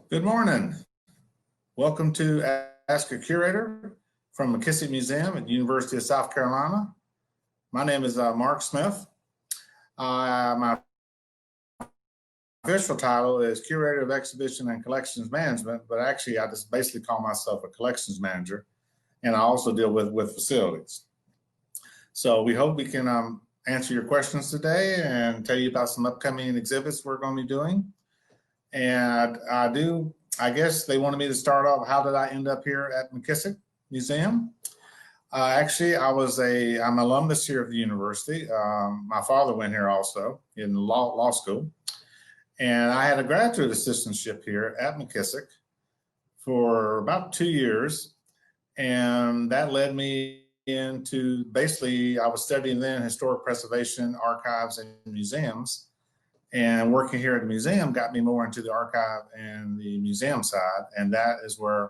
Good morning. Welcome to Ask a Curator from Mckissick Museum at the University of South Carolina. My name is Mark Smith. My official title is Curator of Exhibition and Collections Management, but actually I just basically call myself a collections manager, and I also deal with facilities. So we hope we can answer your questions today and tell you about some upcoming exhibits we're going to be doing. And I guess they wanted me to start off, how did I end up here at Mckissick Museum? Actually, I'm an alumnus here at the university. My father went here also in law school. And I had a graduate assistantship here at Mckissick for about 2 years. And that led me into, basically, I was studying then historic preservation, archives, and museums. And working here at the museum got me more into the archive and the museum side. And that is where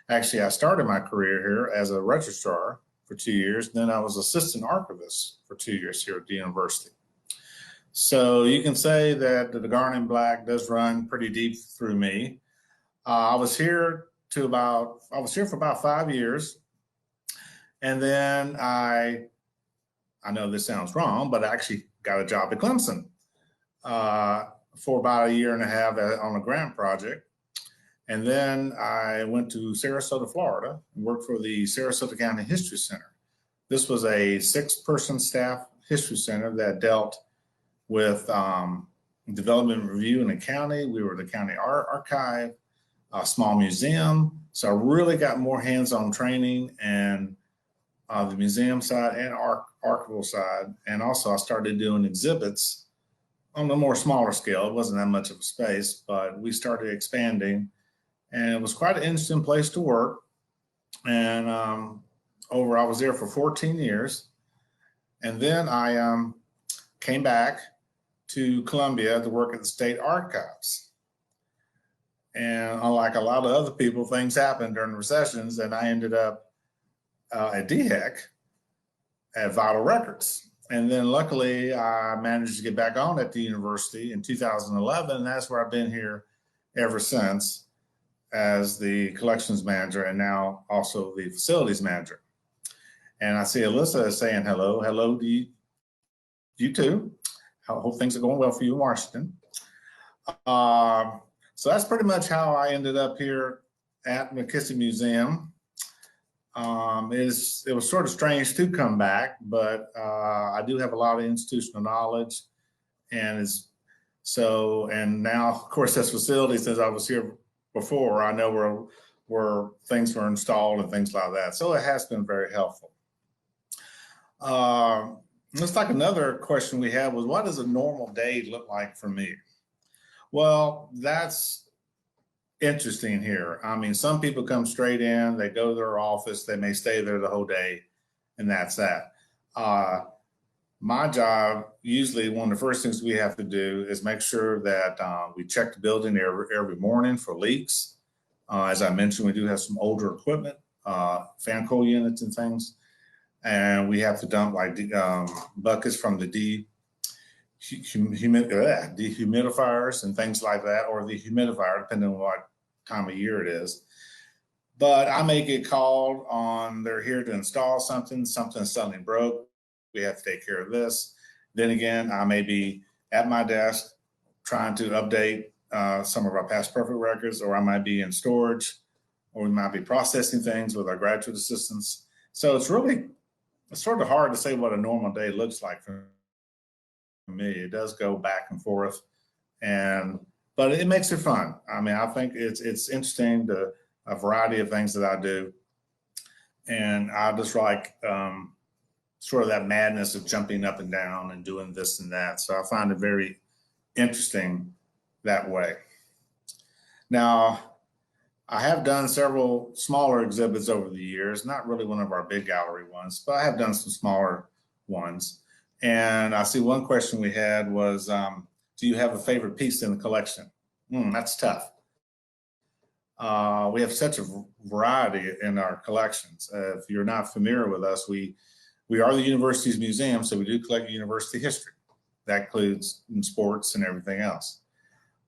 actually I started my career here as a registrar for 2 years. Then I was assistant archivist for 2 years here at the university. So you can say that the Garnet Black does run pretty deep through me. I was here for about 5 years. And then I know this sounds wrong, but I actually got a job at Clemson. For about 1.5 years on a grant project. And then I went to Sarasota, Florida, and worked for the Sarasota County History Center. This was a 6-person staff history center that dealt with development review in the county. We were the county archive, a small museum. So I really got more hands-on training and the museum side and archival side. And also I started doing exhibits on a more smaller scale. It wasn't that much of a space, but we started expanding, and it was quite an interesting place to work. And I was there for 14 years. And then I came back to Columbia to work at the state archives. And unlike a lot of other people, things happened during the recessions, and I ended up at DHEC at Vital Records. And then luckily I managed to get back on at the university in 2011. And that's where I've been here ever since as the collections manager and now also the facilities manager. And I see Alyssa is saying hello. Hello to you too. I hope things are going well for you in Washington. So that's pretty much how I ended up here at Mckissick Museum. It was sort of strange to come back, but I do have a lot of institutional knowledge, and now, of course, as facilities, since I was here before, I know where things were installed and things like that. So it has been very helpful. Looks like another question we had was, what does a normal day look like for me? Well, that's interesting here. I mean, some people come straight in, they go to their office, they may stay there the whole day, and that's that. My job, usually one of the first things we have to do is make sure that we check the building every morning for leaks. As I mentioned, we do have some older equipment, fan coil units and things, and we have to dump like buckets from the dehumidifiers and things like that, or the humidifier, depending on what time of year it is. But I may get called on, they're here to install something suddenly broke, we have to take care of this. Then again, I may be at my desk trying to update some of our past perfect records, or I might be in storage, or we might be processing things with our graduate assistants. So it's sort of hard to say what a normal day looks like for me. It does go back and forth, but it makes it fun. I mean, I think it's interesting, a variety of things that I do. And I just like sort of that madness of jumping up and down and doing this and that. So I find it very interesting that way. Now, I have done several smaller exhibits over the years, not really one of our big gallery ones, but I have done some smaller ones. And I see one question we had was, do you have a favorite piece in the collection? That's tough. We have such a variety in our collections. If you're not familiar with us, we are the university's museum, so we do collect university history. That includes sports and everything else.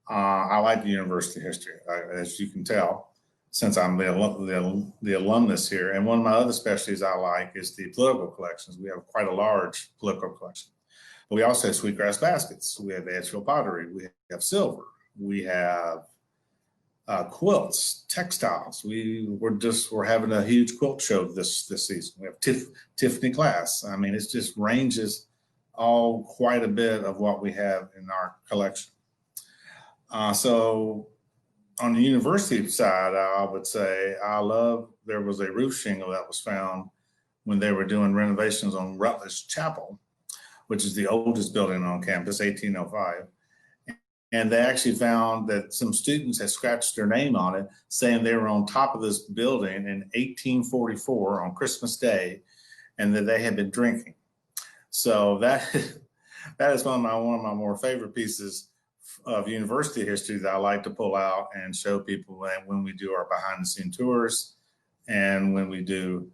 I like the university history, as you can tell, since I'm the alumnus here. And one of my other specialties I like is the political collections. We have quite a large political collection. But we also have sweetgrass baskets. We have Edgefield pottery. We have silver. We have quilts, textiles. We're having a huge quilt show this season. We have Tiffany glass. I mean, it just ranges all quite a bit of what we have in our collection. So on the university side, I would say there was a roof shingle that was found when they were doing renovations on Rutledge Chapel, which is the oldest building on campus, 1805. And they actually found that some students had scratched their name on it, saying they were on top of this building in 1844 on Christmas Day, and that they had been drinking. So that is one of my more favorite pieces of university history that I like to pull out and show people when we do our behind the scene tours. And when we do,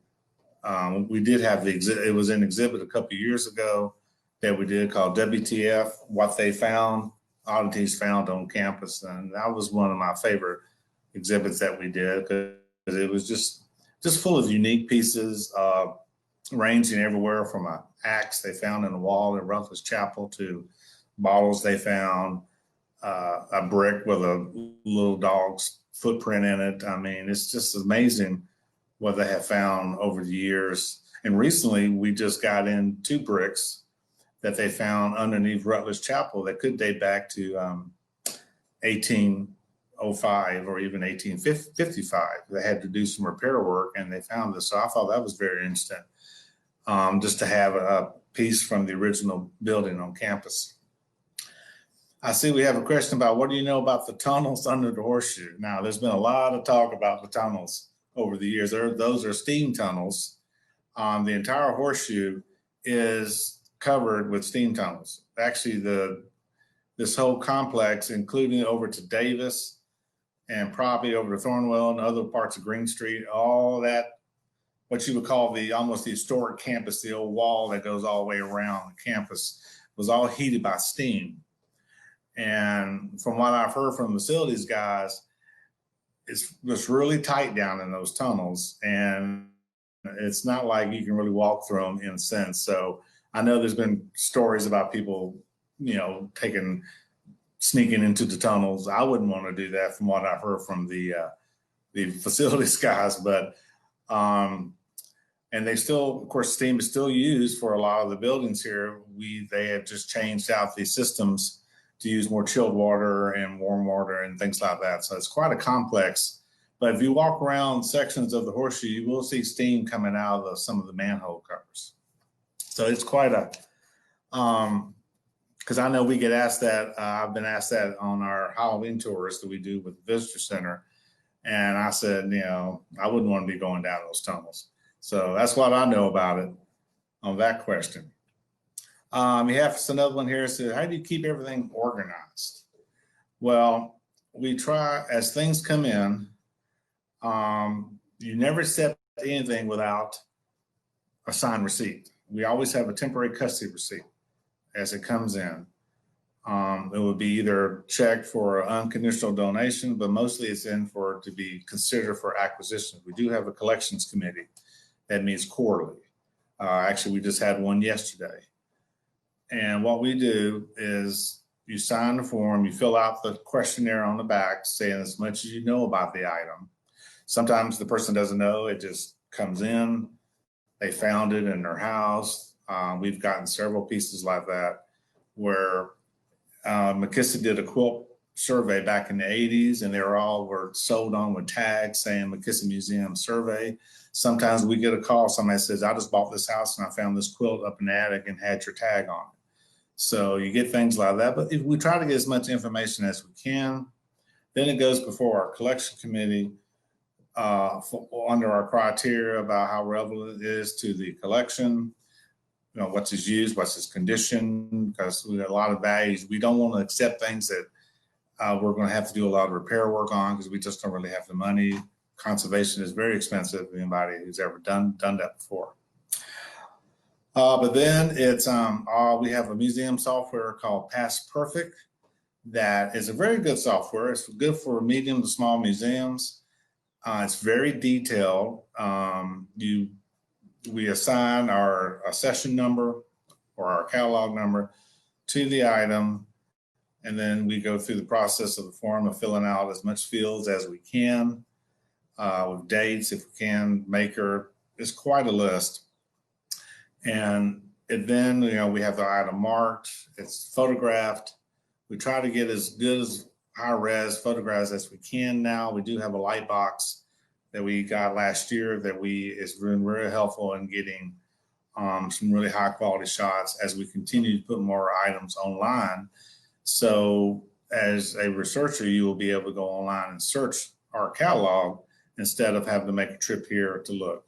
we did have it was an exhibit a couple of years ago that we did called WTF, What They Found, Oddities Found on Campus. And that was one of my favorite exhibits that we did, because it was just full of unique pieces, ranging everywhere from an axe they found in the wall at Rutledge Chapel to bottles they found, a brick with a little dog's footprint in it. I mean, it's just amazing what they have found over the years. And recently we just got in 2 bricks that they found underneath Rutledge Chapel that could date back to 1805 or even 1855. They had to do some repair work and they found this. So I thought that was very interesting, just to have a piece from the original building on campus. I see we have a question about, what do you know about the tunnels under the Horseshoe? Now, there's been a lot of talk about the tunnels over the years. Those are steam tunnels. The entire Horseshoe is covered with steam tunnels. Actually, this whole complex, including over to Davis and probably over to Thornwell and other parts of Green Street, all that, what you would call almost the historic campus, the old wall that goes all the way around the campus, was all heated by steam. And from what I've heard from the facilities guys, it's really tight down in those tunnels, and it's not like you can really walk through them in a sense. So I know there's been stories about people, sneaking into the tunnels. I wouldn't want to do that from what I've heard from the facilities guys, but and they still, of course, steam is still used for a lot of the buildings here. They have just changed out the systems to use more chilled water and warm water and things like that. So it's quite a complex. But if you walk around sections of the Horseshoe, you will see steam coming out of some of the manhole covers. So it's quite a, because I know we get asked that, I've been asked that on our Halloween tours that we do with the visitor center. And I said, I wouldn't want to be going down those tunnels. So that's what I know about it on that question. You have another one here. So how do you keep everything organized? Well, we try, as things come in, you never accept anything without a signed receipt. We always have a temporary custody receipt as it comes in. It would be either checked for unconditional donation, but mostly it's in to be considered for acquisition. We do have a collections committee that meets quarterly. Actually, we just had one yesterday. And what we do is you sign the form, you fill out the questionnaire on the back saying as much as you know about the item. Sometimes the person doesn't know, it just comes in, they found it in their house. We've gotten several pieces like that where Mckissick did a quilt survey back in the 80s, and they were sold on with tags saying Mckissick Museum survey. Sometimes we get a call, somebody says, I just bought this house and I found this quilt up in the attic and had your tag on it. So you get things like that, but if we try to get as much information as we can, then it goes before our collection committee under our criteria about how relevant it is to the collection, what's its use, what's its condition, because we got a lot of values. We don't want to accept things that we're going to have to do a lot of repair work on because we just don't really have the money. Conservation is very expensive for anybody who's ever done that before. But then it's we have a museum software called Past Perfect that is a very good software. It's good for medium to small museums. It's very detailed. We assign our session number or our catalog number to the item, and then we go through the process of the form of filling out as much fields as we can, with dates if we can, maker. It's quite a list. And then, we have the item marked, it's photographed. We try to get as good as high res photographs as we can now. We do have a light box that we got last year that is been really helpful in getting some really high quality shots as we continue to put more items online. So as a researcher, you will be able to go online and search our catalog instead of having to make a trip here to look.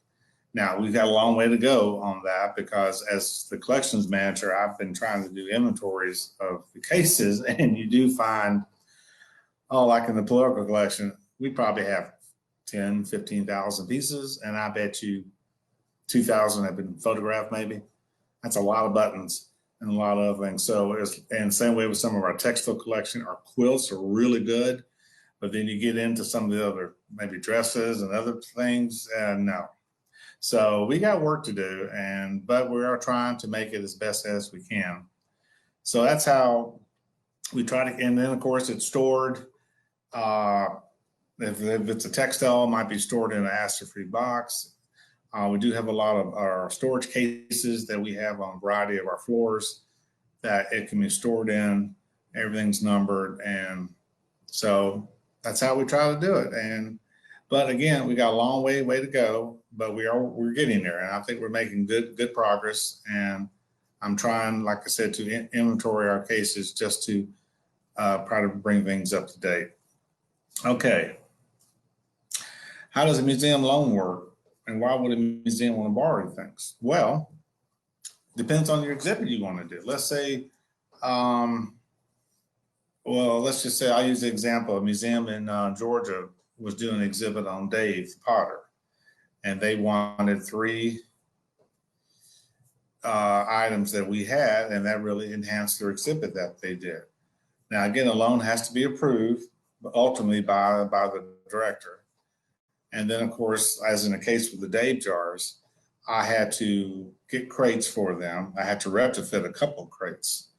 Now, we've got a long way to go on that because as the collections manager, I've been trying to do inventories of the cases, and you do find, like in the political collection, we probably have 10, 15,000 pieces, and I bet you 2,000 have been photographed maybe. That's a lot of buttons and a lot of other things. So, and same way with some of our textile collection, our quilts are really good, but then you get into some of the other, maybe dresses and other things, and no. So we got work to do, but we are trying to make it as best as we can. So that's how we try to, and then of course it's stored. If it's a textile, it might be stored in an acid-free box. We do have a lot of our storage cases that we have on a variety of our floors that it can be stored in. Everything's numbered, and so that's how we try to do it. But again, we got a long way to go, but we're getting there, and I think we're making good progress. And I'm trying, like I said, to inventory our cases just to try to bring things up to date. Okay, how does a museum loan work, and why would a museum want to borrow things? Well, depends on your exhibit you want to do. Let's say, let's just say I'll use the example. A museum in Georgia was doing an exhibit on Dave the Potter, and they wanted 3 items that we had, and that really enhanced their exhibit that they did. Now, again, a loan has to be approved, but ultimately by the director. And then, of course, as in the case with the Dave jars, I had to get crates for them. I had to retrofit a couple crates.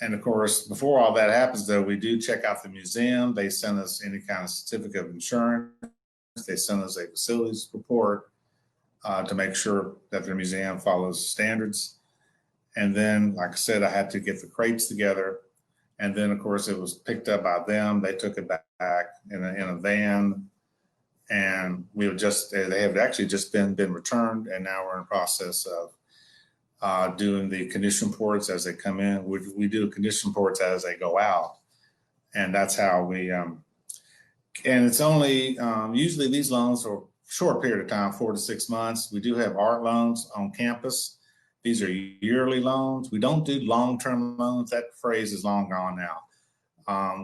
And of course, before all that happens, though, we do check out the museum. They send us any kind of certificate of insurance. They send us a facilities report to make sure that their museum follows standards. And then, like I said, I had to get the crates together. And then, of course, it was picked up by them. They took it back in a van. And they have actually just been returned. And now we're in the process of doing the condition reports as they come in. We do condition reports as they go out. And that's how we, and it's only, usually these loans are a short period of time, 4 to 6 months. We do have art loans on campus. These are yearly loans. We don't do long-term loans. That phrase is long gone now.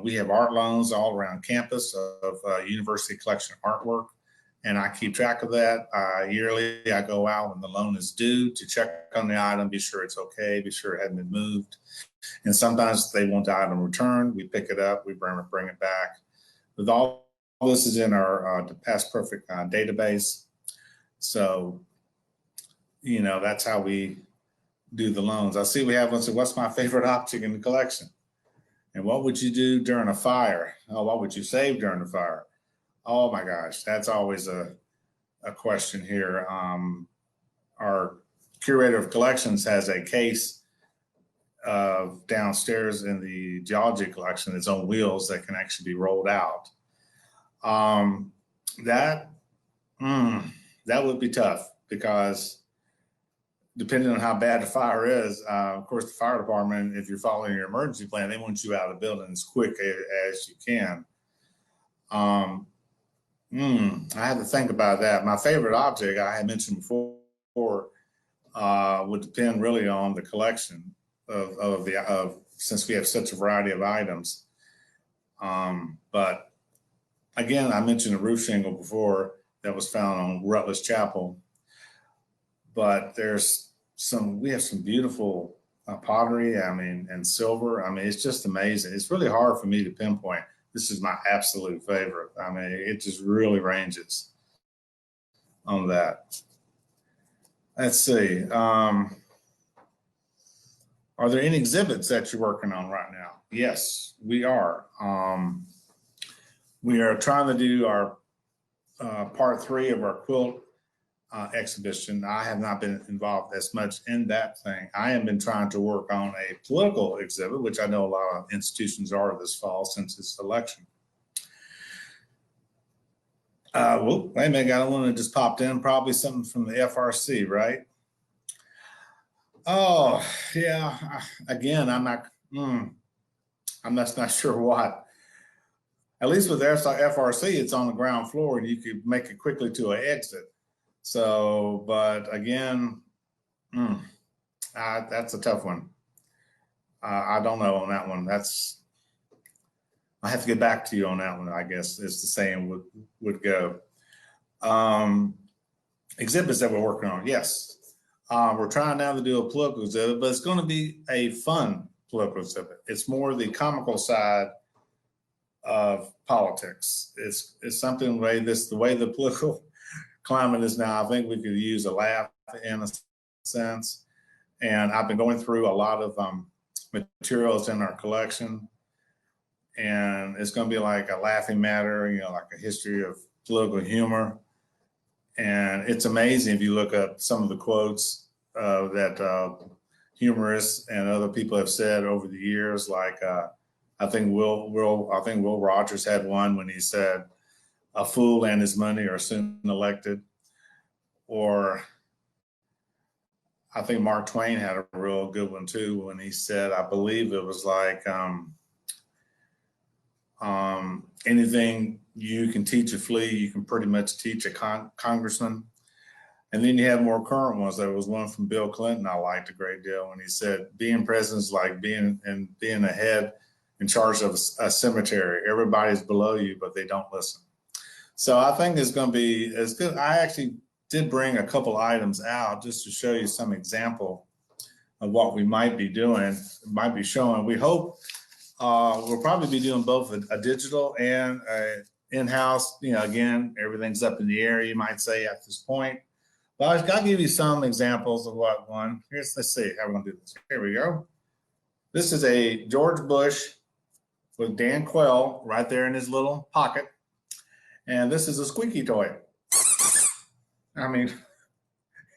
We have art loans all around campus of university collection artwork. And I keep track of that. Yearly, I go out when the loan is due to check on the item, be sure it's okay, be sure it hadn't been moved. And sometimes they want the item returned. We pick it up, we bring it back. With all this is in our Past Perfect database. So, that's how we do the loans. I see we have one. So what's my favorite object in the collection? And what would you do during a fire? Oh, what would you save during a fire? Oh my gosh, that's always a question here. Our curator of collections has a case downstairs in the geology collection that's on wheels that can actually be rolled out. That would be tough because depending on how bad the fire is, of course, the fire department, if you're following your emergency plan, they want you out of the building as quick as you can. I had to think about that. My favorite object I had mentioned before would depend really on the collection of since we have such a variety of items. But again, I mentioned a roof shingle before that was found on Rutledge Chapel. But we have some beautiful pottery, I mean, and silver. I mean, it's just amazing. It's really hard for me to pinpoint. This is my absolute favorite. I mean, it just really ranges on that. Let's see. Are there any exhibits that you're working on right now? Yes, we are. We are trying to do our part 3 of our quilt exhibition. I have not been involved as much in that thing. I have been trying to work on a political exhibit, which I know a lot of institutions are this fall since it's election. Well, wait a minute, got one that just popped in, probably something from the FRC, right? Oh, yeah. Again, I'm not sure what. At least with FRC, it's on the ground floor and you could make it quickly to an exit. So, but again, that's a tough one. I don't know on that one. I have to get back to you on that one, I guess, is the saying would go. Exhibits that we're working on, yes. We're trying now to do a political exhibit, but it's going to be a fun political exhibit. It's more the comical side of politics. It's something the way the political climate is now. I think we could use a laugh in a sense. And I've been going through a lot of materials in our collection, and it's going to be like a laughing matter, like a history of political humor. And it's amazing if you look up some of the quotes that humorists and other people have said over the years. Like I think Will Rogers had one when he said, "A fool and his money are soon elected." Or I think Mark Twain had a real good one too when he said, I believe it was like, anything you can teach a flea, you can pretty much teach a congressman. And then you have more current ones. There was one from Bill Clinton I liked a great deal when he said, being president is like being a head in charge of a cemetery. Everybody's below you, but they don't listen. So I think it's going to be as good. I actually did bring a couple items out just to show you some example of what we might be doing, might be showing. We hope we'll probably be doing both a digital and in-house. Again, everything's up in the air, you might say at this point. But I'll give you some examples of what one. Let's see how we're going to do this. Here we go. This is a George Bush with Dan Quayle right there in his little pocket. And this is a squeaky toy. I mean,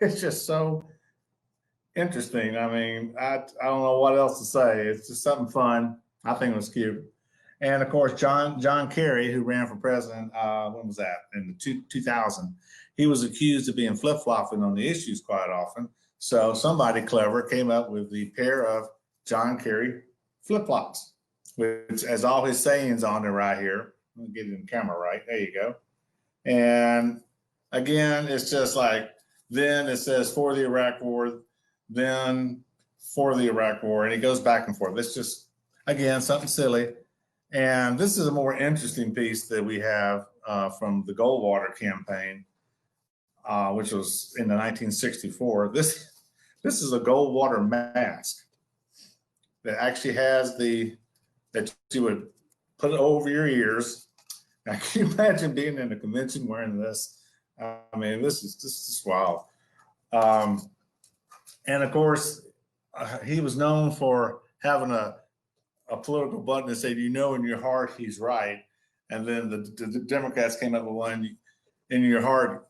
it's just so interesting. I mean, I don't know what else to say. It's just something fun. I think it was cute. And of course, John Kerry, who ran for president, when was that? In the 2000. He was accused of being flip-flopping on the issues quite often. So somebody clever came up with the pair of John Kerry flip-flops, which has all his sayings on there right here. Let me get it in camera right. There you go. And again, it's just like, then it says for the Iraq War, then for the Iraq War, and it goes back and forth. It's just, again, something silly. And this is a more interesting piece that we have from the Goldwater campaign, which was in the 1964. This is a Goldwater mask that actually has that you would put it over your ears. Now, can you imagine being in a convention wearing this? I mean, this is wild. And of course, he was known for having a political button that said, in your heart, he's right. And then the Democrats came up with one, in your heart,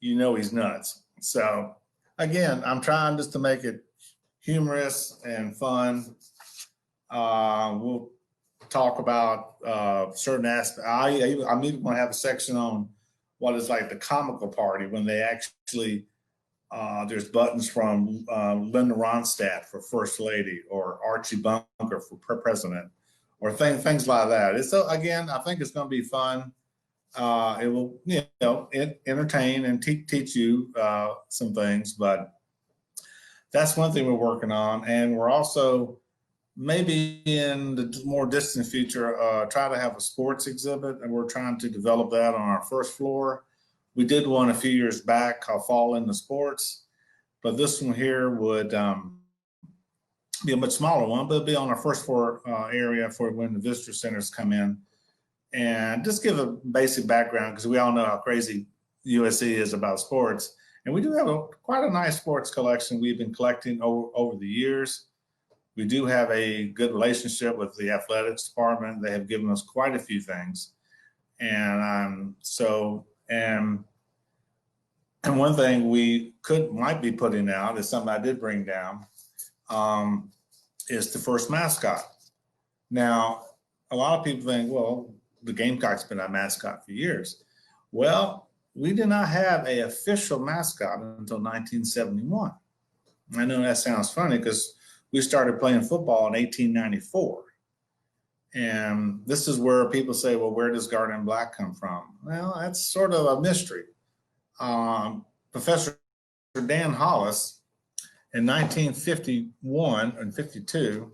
he's nuts. So again, I'm trying just to make it humorous and fun. We'll talk about certain aspects. I'm even going to have a section on what is like the comical party when they actually, there's buttons from Linda Ronstadt for First Lady, or Archie Bunker for President, or things like that. So again, I think it's going to be fun. It will, entertain and teach you some things, but that's one thing we're working on. And we're also, maybe in the more distant future, try to have a sports exhibit, and we're trying to develop that on our first floor. We did one a few years back called Fall into Sports, but this one here would Be a much smaller one, but it'll be on our first floor area for when the visitor centers come in. And just give a basic background, because we all know how crazy USC is about sports. And we do have quite a nice sports collection we've been collecting over the years. We do have a good relationship with the athletics department. They have given us quite a few things. And and one thing we might be putting out is something I did bring down, is the first mascot. Now, a lot of people think, well, the Gamecock's been our mascot for years. Well, we did not have an official mascot until 1971. I know that sounds funny because we started playing football in 1894. And this is where people say, well, where does Garnet Black come from? Well, that's sort of a mystery. Professor Dan Hollis, in 1951 and 52,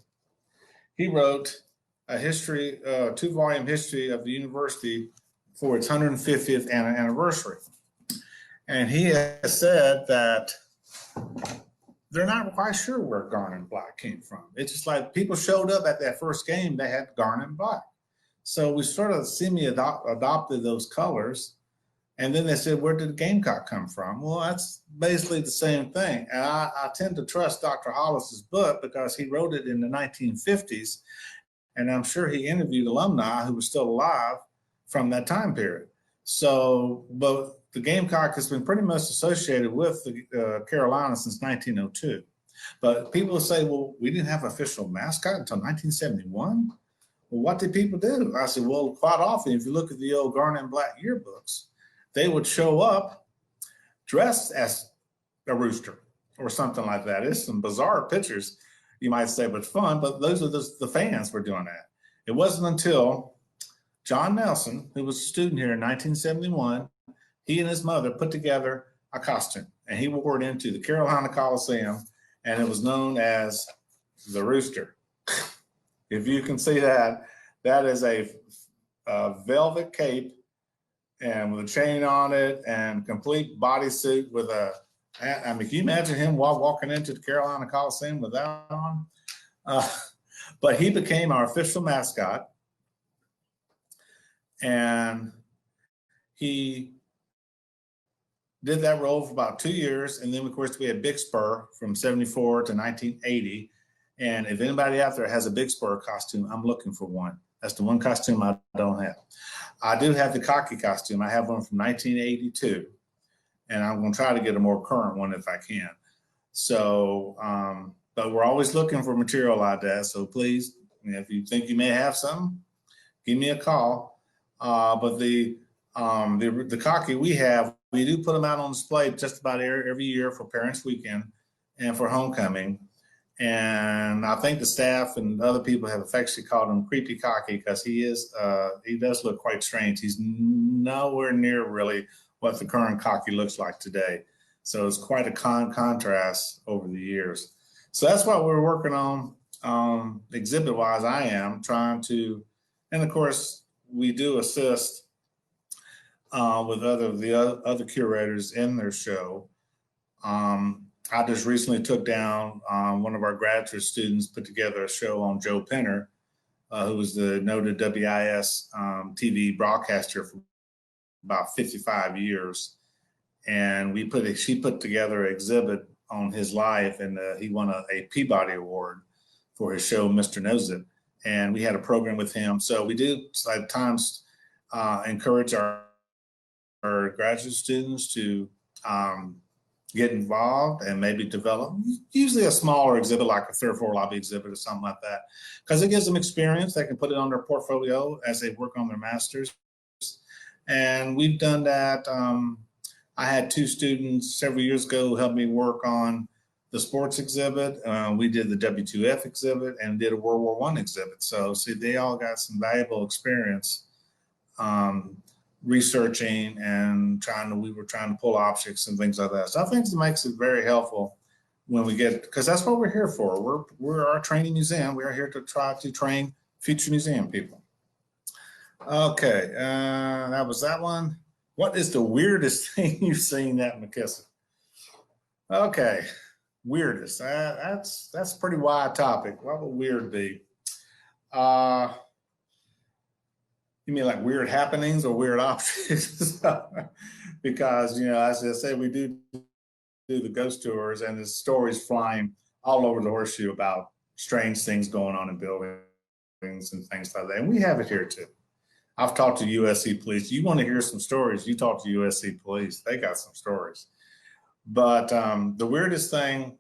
he wrote a history, 2-volume history of the university for its 150th anniversary. And he has said that they're not quite sure where Garnet Black came from. It's just like people showed up at that first game, they had Garnet Black. So we sort of adopted those colors. And then they said, where did the Gamecock come from? Well, that's basically the same thing. And I tend to trust Dr. Hollis's book because he wrote it in the 1950s. And I'm sure he interviewed alumni who were still alive from that time period. So, but the Gamecock has been pretty much associated with the Carolina since 1902. But people say, well, we didn't have an official mascot until 1971. Well, what did people do? I said, well, quite often, if you look at the old Garnet Black yearbooks, they would show up dressed as a rooster or something like that. It's some bizarre pictures, you might say, but fun. But those are the fans were doing that. It wasn't until John Nelson, who was a student here in 1971, he and his mother put together a costume, and he wore it into the Carolina Coliseum, and it was known as the Rooster. If you can see that, that is a velvet cape and with a chain on it and complete bodysuit with a, I mean, can you imagine him walking into the Carolina Coliseum with that on? But he became our official mascot, and he did that role for about 2 years. And then, of course, we had Big Spur from 74 to 1980. And if anybody out there has a Big Spur costume, I'm looking for one. That's the one costume I don't have. I do have the Cocky costume. I have one from 1982. And I'm going to try to get a more current one if I can. So, but we're always looking for material like that. So please, if you think you may have something, give me a call. But the Cocky we have, we do put them out on display just about every year for Parents Weekend and for homecoming. And I think the staff and other people have affectionately called him Creepy Cocky because he does look quite strange. He's nowhere near really what the current Cocky looks like today. So it's quite a contrast over the years. So that's what we're working on exhibit-wise. I am trying to, and of course, we do assist with the other curators in their show. I just recently took down one of our graduate students, put together a show on Joe Penner, who was the noted WIS TV broadcaster for about 55 years. And she put together an exhibit on his life, and he won a Peabody Award for his show, Mr. Knows It. And we had a program with him. So we do at times encourage our graduate students to get involved and maybe develop usually a smaller exhibit like a 3 or 4 lobby exhibit or something like that, because it gives them experience. They can put it on their portfolio as they work on their masters. And we've done that. I had 2 students several years ago who helped me work on the sports exhibit. We did the W2F exhibit and did a World War I exhibit. So see, they all got some valuable experience researching and we were trying to pull objects and things like that. So I think it makes it very helpful when we get, because that's what we're here for. We're our training museum. We are here to try to train future museum people. Okay, that was that one. What is the weirdest thing you've seen at Mckissick? Okay, Weirdest. That's a pretty wide topic. What would weird be? Uh, you mean like weird happenings or weird objects? Because, as I say, we do the ghost tours, and there's stories flying all over the Horseshoe about strange things going on in buildings and things like that. And we have it here too. I've talked to USC police. You want to hear some stories, you talk to USC police. They got some stories. But the weirdest thing,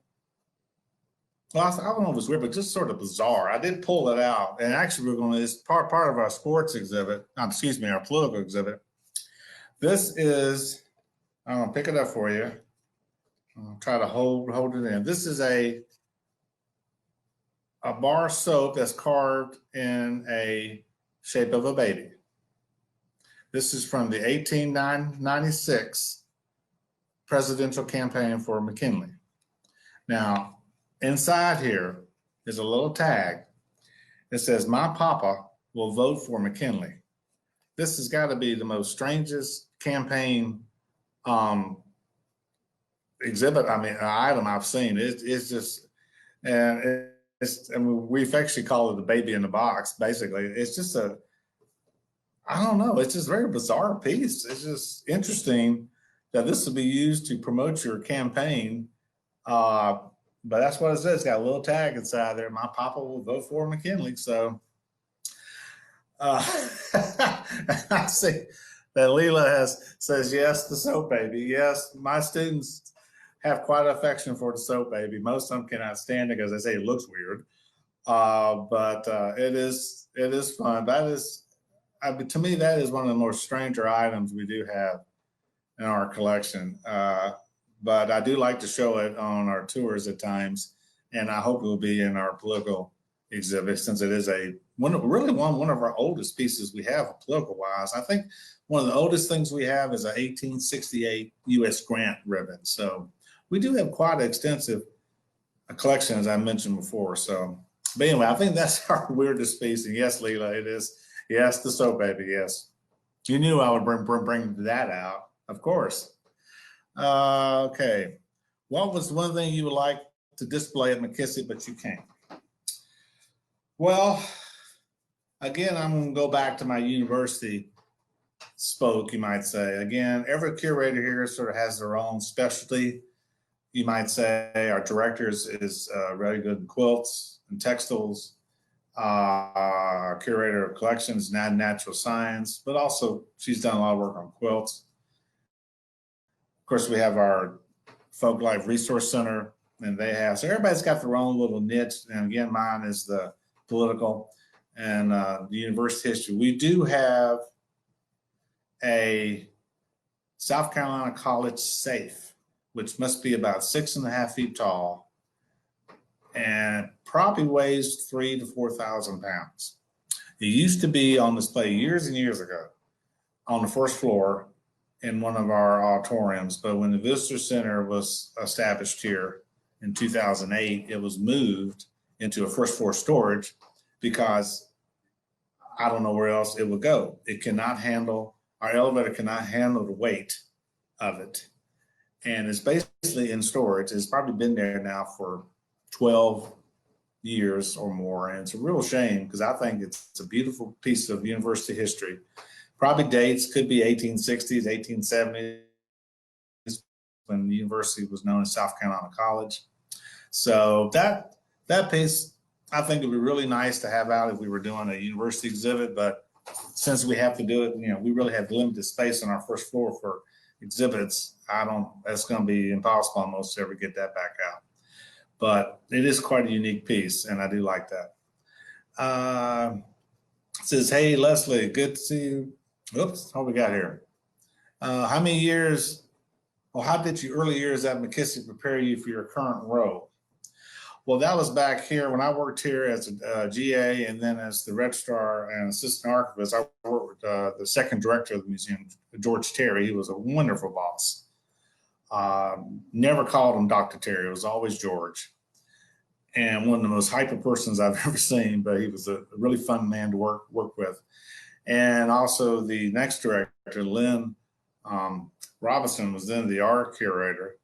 well, I don't know if it's weird, but just sort of bizarre. I did pull it out. And actually, it's part of our sports exhibit, our political exhibit. This is, I'm going to pick it up for you. I'll try to hold it in. This is a bar soap that's carved in a shape of a baby. This is from the 1896 presidential campaign for McKinley. Now, inside here is a little tag. It says, "My papa will vote for McKinley." This has got to be the most strangest campaign exhibit, item I've seen. It's just, and we've actually called it the baby in the box, basically. It's just I don't know, it's just a very bizarre piece. It's just interesting that this will be used to promote your campaign. But that's what it says. It's got a little tag inside there. "My papa will vote for McKinley." So I see that Leela says, "Yes, the soap baby." Yes, my students have quite an affection for the soap baby. Most of them cannot stand it because they say it looks weird. But it is fun. That is, to me, that is one of the more stranger items we do have in our collection. But I do like to show it on our tours at times, and I hope it will be in our political exhibit, since it is one of our oldest pieces we have political wise. I think one of the oldest things we have is an 1868 U.S. Grant ribbon. So we do have quite an extensive collection, as I mentioned before. So, but anyway, I think that's our weirdest piece. And yes, Leela, it is. Yes, the soap baby. Yes, you knew I would bring that out, of course. Okay, what was one thing you would like to display at Mckissick but you can't? Well, again, I'm going to go back to my university spoke, you might say. Again, every curator here sort of has their own specialty. You might say our director is very good in quilts and textiles. Our curator of collections, natural science, but also she's done a lot of work on quilts. Of course, we have our Folk Life Resource Center, and so everybody's got their own little niche. And again, mine is the political and the university history. We do have a South Carolina College safe, which must be about 6.5 feet tall and probably weighs 3,000 to 4,000 pounds. It used to be on display years and years ago on the first floor in one of our auditoriums, but when the visitor center was established here in 2008, it was moved into a first floor storage because I don't know where else it would go. Our elevator cannot handle the weight of it. And it's basically in storage. It's probably been there now for 12 years or more. And it's a real shame because I think it's a beautiful piece of university history. Probably dates could be 1860s, 1870s, when the university was known as South Carolina College. So that piece, I think it'd be really nice to have out if we were doing a university exhibit, but since we have to do it, we really have limited space on our first floor for exhibits. It's going to be impossible almost to ever get that back out. But it is quite a unique piece, and I do like that. It says, "Hey, Leslie, good to see you." Oops, what we got here? How did your early years at Mckissick prepare you for your current role? Well, that was back here when I worked here as a GA and then as the registrar and assistant archivist. I worked with the second director of the museum, George Terry. He was a wonderful boss. Never called him Dr. Terry. It was always George. And one of the most hyper persons I've ever seen, but he was a really fun man to work with. And also the next director, Lynn Robinson, was then the art curator.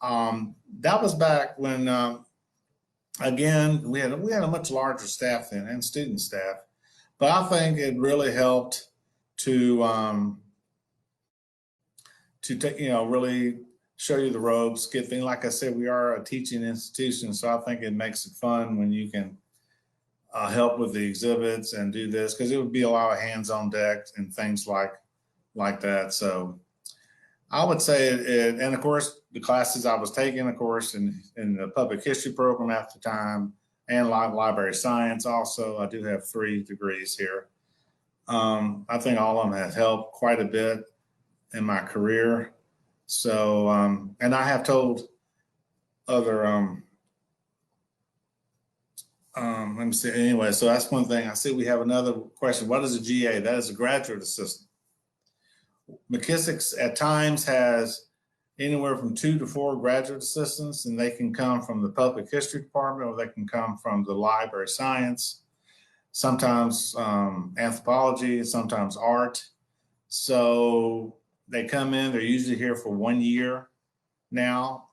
That was back when, again, we had a much larger staff then and student staff, but I think it really helped to really show you the ropes, get things. Like I said, we are a teaching institution, so I think it makes it fun when you can help with the exhibits and do this, because it would be a lot of hands on deck and things like that. So I would say it, and of course the classes I was taking, of course, in the public history program at the time, and library science also. I do have 3 degrees here. I think all of them have helped quite a bit in my career. So, and I have told other, let me see, anyway, so that's one thing. I see we have another question. What is a GA? That is a graduate assistant. Mckissick at times has anywhere from 2 to 4 graduate assistants, and they can come from the public history department, or they can come from the library science, sometimes anthropology, sometimes art. So they come in, they're usually here for 1 year now.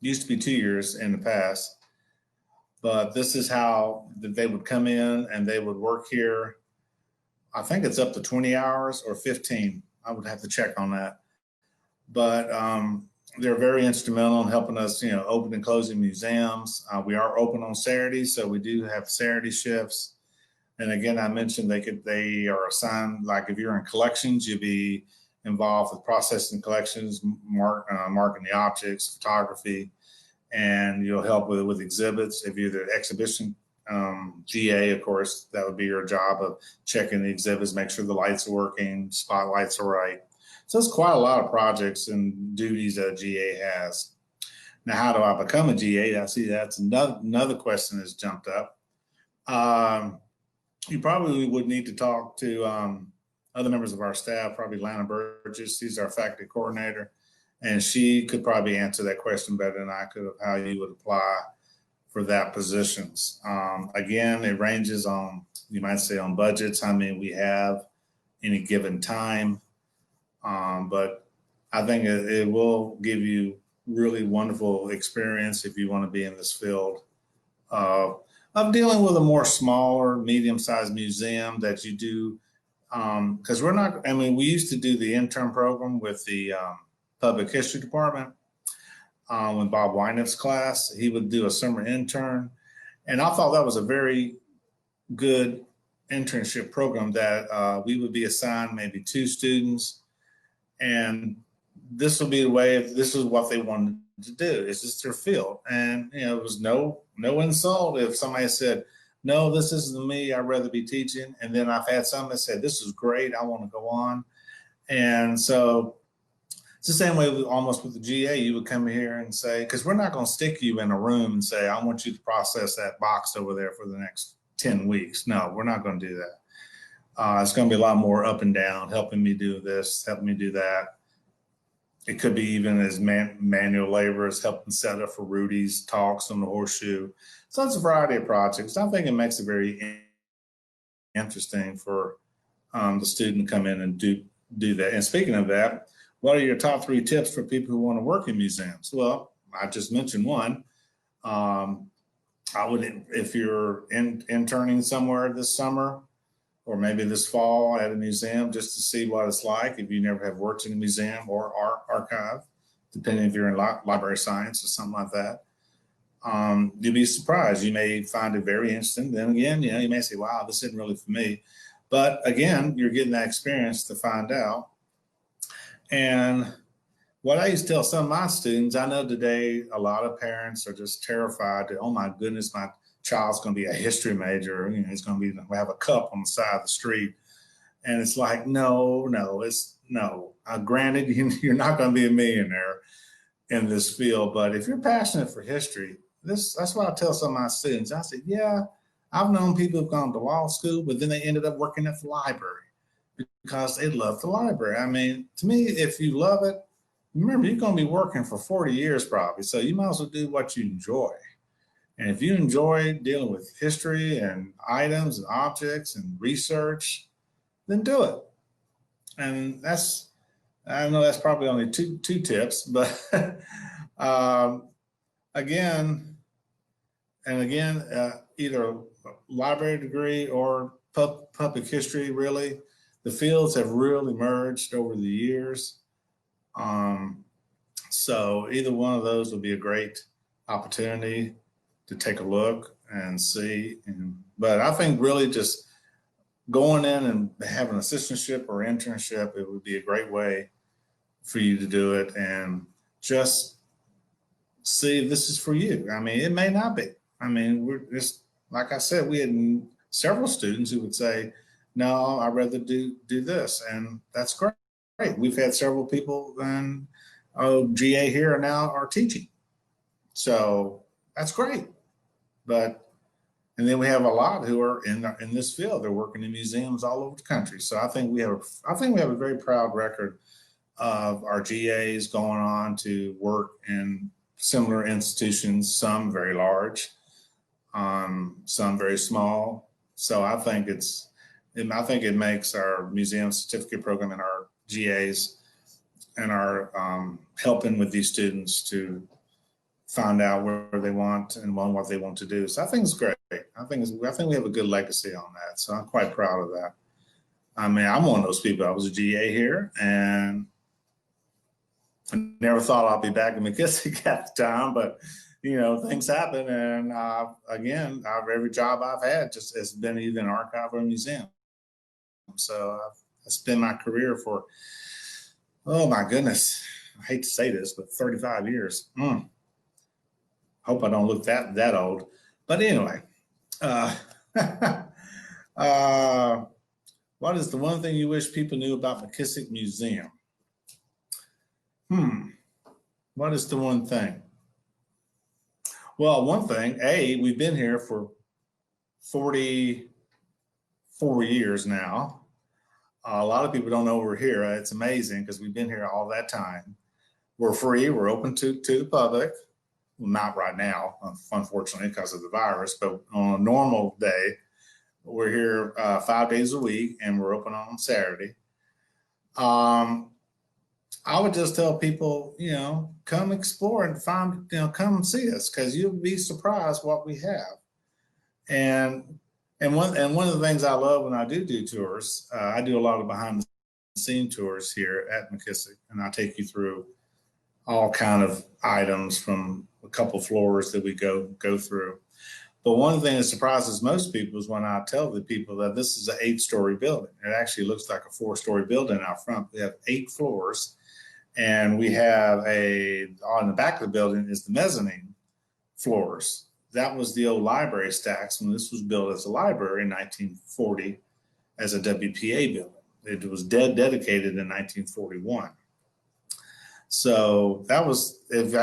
Used to be 2 years in the past, but this is how they would come in and they would work here. I think it's up to 20 hours or 15. I would have to check on that. But they're very instrumental in helping us, open and closing museums. We are open on Saturdays, so we do have Saturday shifts. And again, I mentioned they are assigned, like if you're in collections, you'll be involved with processing collections, marking the objects, photography, and you'll help with exhibits. If you're the exhibition GA, of course, that would be your job of checking the exhibits, make sure the lights are working, spotlights are right. So it's quite a lot of projects and duties that a GA has. Now, how do I become a GA? I see that's another question that's jumped up. You probably would need to talk to other members of our staff, probably Lana Burgess. She's our faculty coordinator, and she could probably answer that question better than I could of how you would apply for that positions. Again, it ranges on, you might say, on budgets, how many we have any given time. But I think it will give you really wonderful experience if you want to be in this field of dealing with a more smaller, medium-sized museum that you do. Because we used to do the intern program with the public history department. When Bob Wyneff's class, he would do a summer intern. And I thought that was a very good internship program that we would be assigned maybe 2 students. And this will be the way, if this is what they wanted to do. It's just their field. And, it was no insult if somebody said, no, this isn't me, I'd rather be teaching. And then I've had some that said, this is great, I want to go on. And so it's the same way almost with the GA. You would come here and say, because we're not going to stick you in a room and say, I want you to process that box over there for the next 10 weeks. No, we're not going to do that. It's going to be a lot more up and down, helping me do this, helping me do that. It could be even as manual labor, as helping set up for Rudy's talks on the Horseshoe. So it's a variety of projects. I think it makes it very interesting for the student to come in and do that. And speaking of that, what are your top 3 tips for people who want to work in museums? Well, I just mentioned one. I would, if you're interning somewhere this summer, or maybe this fall at a museum, just to see what it's like if you never have worked in a museum or art archive, depending if you're in library science or something like that. You'll be surprised. You may find it very interesting. Then again, you may say, wow, this isn't really for me. But again, you're getting that experience to find out. And what I used to tell some of my students, I know today a lot of parents are just terrified that, oh my goodness, my child's going to be a history major. He's going to have a cup on the side of the street. And it's like, no. Granted, you're not going to be a millionaire in this field, but if you're passionate for history, that's what I tell some of my students. I say, yeah, I've known people who've gone to law school, but then they ended up working at the library because they love the library. I mean, to me, if you love it, remember, you're going to be working for 40 years probably, so you might as well do what you enjoy. And if you enjoy dealing with history and items and objects and research, then do it. And I know that's probably only two tips, but Um, again, and again, either a library degree or public history, really. The fields have really merged over the years. So either one of those would be a great opportunity to take a look and see. But I think really just going in and having an assistantship or internship, it would be a great way for you to do it and just see if this is for you. I mean, it may not be. I mean, we're just, like I said, we had several students who would say, no, I'd rather do this. And that's great. We've had several people and GA here now are teaching. So that's great. And then we have a lot who are in this field. They're working in museums all over the country. So I think we have a very proud record of our GAs going on to work in similar institutions, some very large, some very small. So I think it makes our museum certificate program and our GAs and our helping with these students to find out where they want and what they want to do. So I think it's great. I think we have a good legacy on that. So I'm quite proud of that. I mean, I'm one of those people. I was a GA here, and I never thought I'd be back in Mckissick at the time, but you know, things happen. And again, every job I've had just has been either an archive or a museum. So I've spent my career for, oh my goodness, I hate to say this, but 35 years. Hope I don't look that old. But anyway, what is the one thing you wish people knew about Mckissick Museum? What is the one thing? Well, one thing, we've been here for 44 years now. A lot of people don't know we're here. It's amazing because we've been here all that time. We're free. We're open to the public. Well, not right now, unfortunately, because of the virus, but on a normal day, we're here 5 days a week and we're open on Saturday. I would just tell people, you know, come explore and find, you know, come and see us because you'll be surprised what we have. And one of the things I love when I do tours, I do a lot of behind the scene tours here at Mckissick, and I take you through all kind of items from a couple floors that we go through. But one thing that surprises most people is when I tell the people that this is an 8-story building. It actually looks like a 4-story building out front. We have 8 floors, and we have on the back of the building is the mezzanine floors. That was the old library stacks when this was built as a library in 1940 as a WPA building. It was dedicated in 1941. So I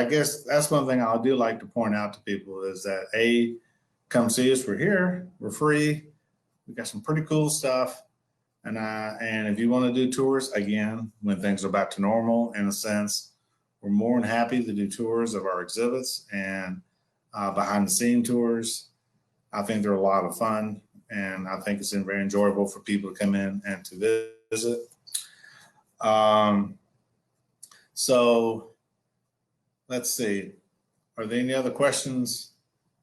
guess that's one thing I do like to point out to people is that come see us. We're here. We're free. We got some pretty cool stuff. And if you want to do tours, again, when things are back to normal, in a sense, we're more than happy to do tours of our exhibits and behind the scene tours. I think they're a lot of fun, and I think it's very enjoyable for people to come in and to visit. So let's see. Are there any other questions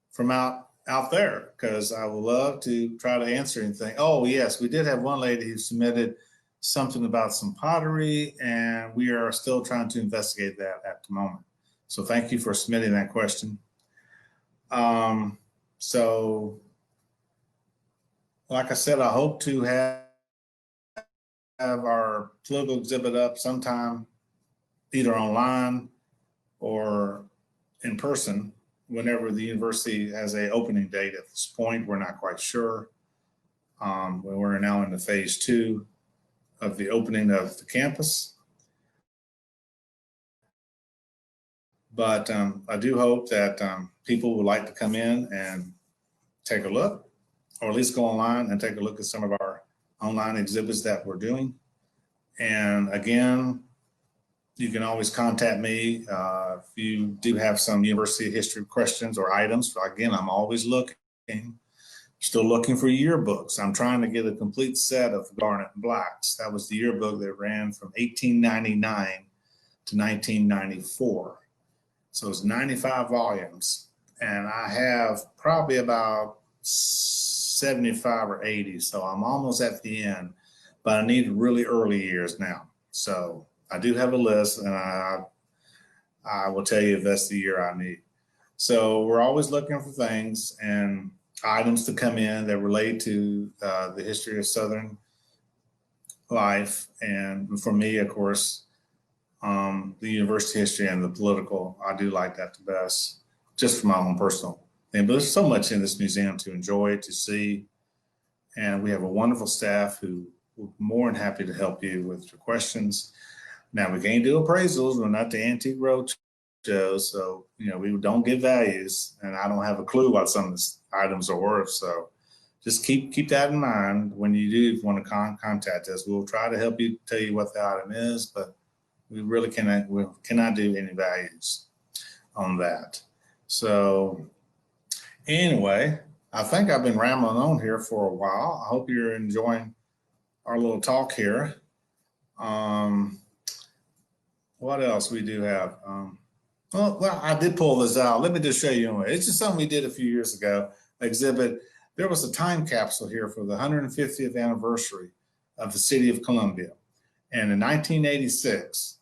from out there? Because I would love to try to answer anything. Oh, yes, we did have one lady who submitted something about some pottery, and we are still trying to investigate that at the moment. So thank you for submitting that question. So like I said, I hope to have our political exhibit up sometime, either online or in person, whenever the university has an opening date. At this point, we're not quite sure. We're now in the phase 2 of the opening of the campus. But I do hope that people would like to come in and take a look, or at least go online and take a look at some of our online exhibits that we're doing. And again, you can always contact me if you do have some university history questions or items. Again, I'm always looking, still looking for yearbooks. I'm trying to get a complete set of Garnet and Blacks. That was the yearbook that ran from 1899 to 1994. So it's 95 volumes. And I have probably about 75 or 80. So I'm almost at the end, but I need really early years now. So I do have a list, and I will tell you if that's the year I need. So we're always looking for things and items to come in that relate to the history of Southern life. And for me, of course, the university history and the political, I do like that the best, just for my own personal thing. But there's so much in this museum to enjoy, to see. And we have a wonderful staff who are more than happy to help you with your questions. Now, we can't do appraisals. We're not the Antique Roadshow, so we don't give values, and I don't have a clue what some of these items are worth. So just keep that in mind when you do want to contact us. We'll try to help you, tell you what the item is, but we really cannot do any values on that. So anyway, I think I've been rambling on here for a while. I hope you're enjoying our little talk here. What else we do have? Well, I did pull this out. Let me just show you. It's just something we did a few years ago. Exhibit. There was a time capsule here for the 150th anniversary of the city of Columbia. And in 1986,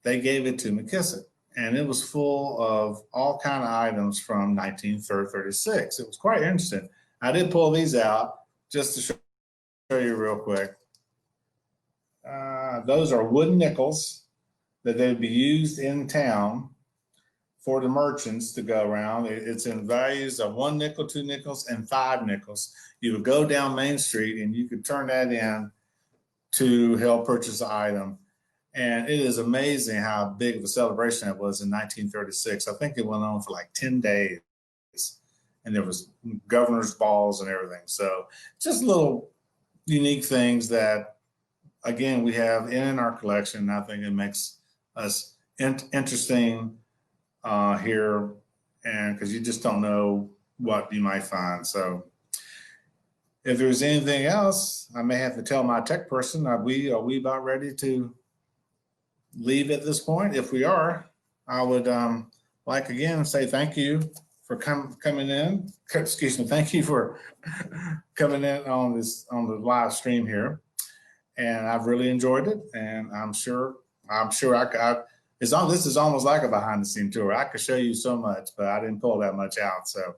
they gave it to Mckissick. And it was full of all kind of items from 1936. It was quite interesting. I did pull these out just to show you real quick. Those are wooden nickels that they would be used in town for the merchants to go around. It's in values of 1 nickel, 2 nickels, and 5 nickels. You would go down Main Street and you could turn that in to help purchase the item. And it is amazing how big of a celebration it was in 1936. I think it went on for like 10 days. And there was governor's balls and everything. So just little unique things that, again, we have in our collection. I think it makes us interesting here, and because you just don't know what you might find. So if there's anything else, I may have to tell my tech person, are we about ready to leave at this point? If we are, I would like again say thank you for coming in. Excuse me, thank you for coming in on the live stream here. And I've really enjoyed it, and I'm sure this is almost like a behind the scene tour. I could show you so much, but I didn't pull that much out. So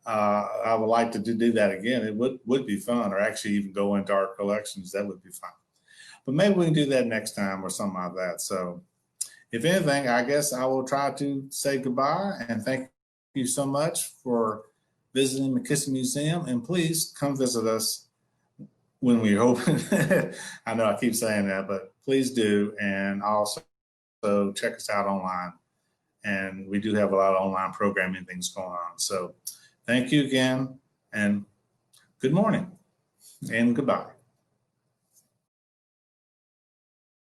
I would like to do that again. It would be fun, or actually even go into our collections. That would be fun. But maybe we can do that next time or something like that. So if anything, I guess I will try to say goodbye and thank you so much for visiting Mckinsey Museum. And please come visit us when we open. I know I keep saying that, but please do. And also check us out online. And we do have a lot of online programming things going on. So thank you again, and good morning and goodbye.